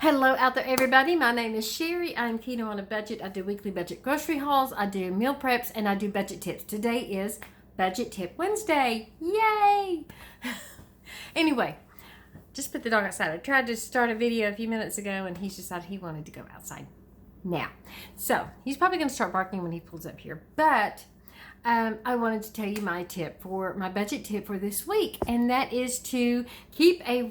Hello out there, everybody. My name is Sherry. I'm Keto on a Budget. I do weekly budget grocery hauls. I do meal preps, and I do budget tips. Today is Budget Tip Wednesday. Yay! Anyway, just put the dog outside. I tried to start a video a few minutes ago, and he decided he wanted to go outside now. So he's probably going to start barking when he pulls up here. But I wanted to tell you my budget tip for this week, and that is to keep a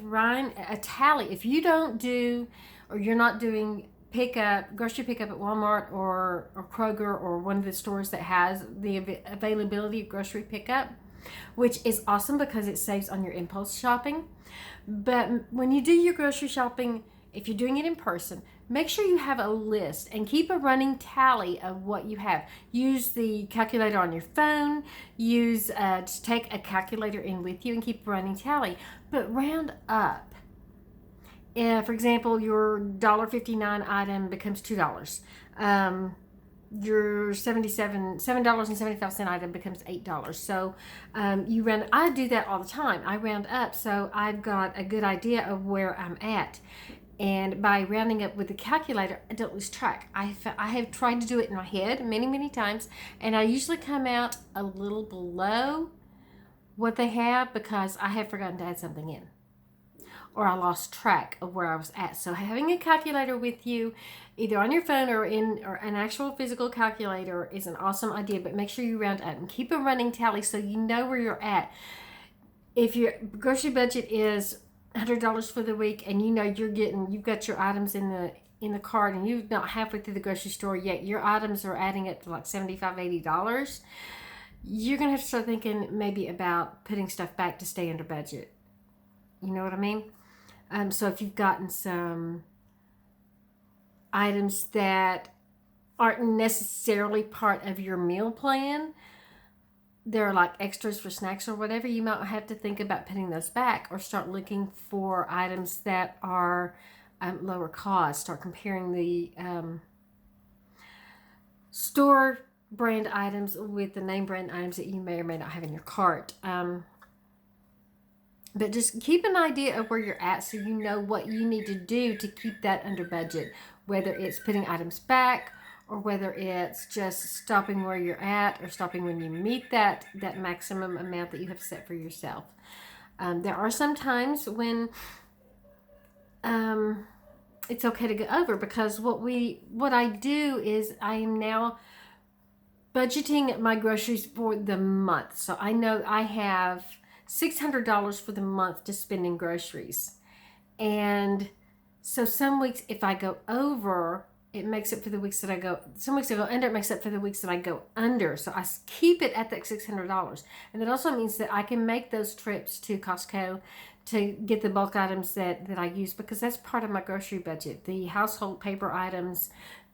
tally. If you don't do, or you're not doing grocery pickup at Walmart or Kroger or one of the stores that has the availability of grocery pickup, which is awesome because it saves on your impulse shopping. But when you do your grocery shopping, if you're doing it in person, make sure you have a list and keep a running tally of what you have. Use the calculator on your phone. Just take a calculator in with you and keep a running tally. But round up. For example, your $1.59 item becomes $2. Your $7.75 item becomes $8. So you round. I do that all the time. I round up, so I've got a good idea of where I'm at. And by rounding up with the calculator, I don't lose track. I have tried to do it in my head many times, and I usually come out a little below what they have because I have forgotten to add something in, or I lost track of where I was at. So having a calculator with you, either on your phone or an actual physical calculator, is an awesome idea. But make sure you round up and keep a running tally so you know where you're at. If your grocery budget is $100 for the week, and you know you've got your items in the cart, and you're not halfway through the grocery store yet, your items are adding up to like $75-$80, you're gonna have to start thinking maybe about putting stuff back to stay under budget. You know what I mean? So if you've gotten some items that aren't necessarily part of your meal plan, they're like extras for snacks or whatever, you might have to think about putting those back, or start looking for items that are lower cost. Start comparing the store brand items with the name brand items that you may or may not have in your cart. But just keep an idea of where you're at so you know what you need to do to keep that under budget, whether it's putting items back, or whether it's just stopping where you're at, or stopping when you meet that maximum amount that you have set for yourself. There are some times when it's okay to go over, because what I do is I am now budgeting my groceries for the month. So I know I have $600 for the month to spend in groceries. And so some weeks, if I go over, it makes up for the weeks that I go. Some weeks I go under, it makes up for the weeks that I go under. So I keep it at that $600. And that also means that I can make those trips to Costco to get the bulk items that I use, because that's part of my grocery budget. The household paper items,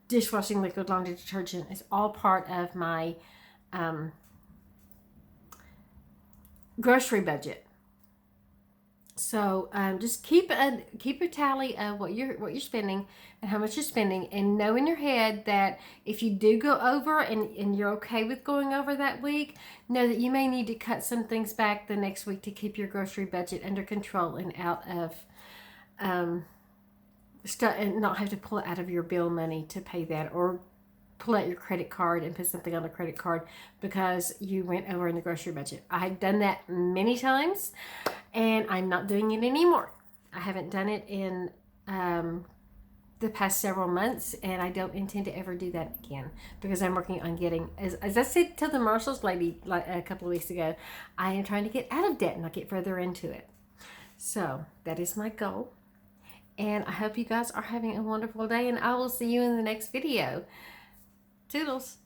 dishwashing liquid, laundry detergent is all part of my grocery budget. So just keep a tally of what you're spending and how much you're spending, and know in your head that if you do go over and you're okay with going over that week, know that you may need to cut some things back the next week to keep your grocery budget under control and out of stuff, and not have to pull it out of your bill money to pay that, or pull out your credit card and put something on the credit card because you went over in the grocery budget. I've done that many times, and I'm not doing it anymore. I haven't done it in the past several months, and I don't intend to ever do that again, because I'm working on getting, as I said to the Marshalls lady like a couple of weeks ago, I am trying to get out of debt and not get further into it. So that is my goal, and I hope you guys are having a wonderful day, and I will see you in the next video. Toodles.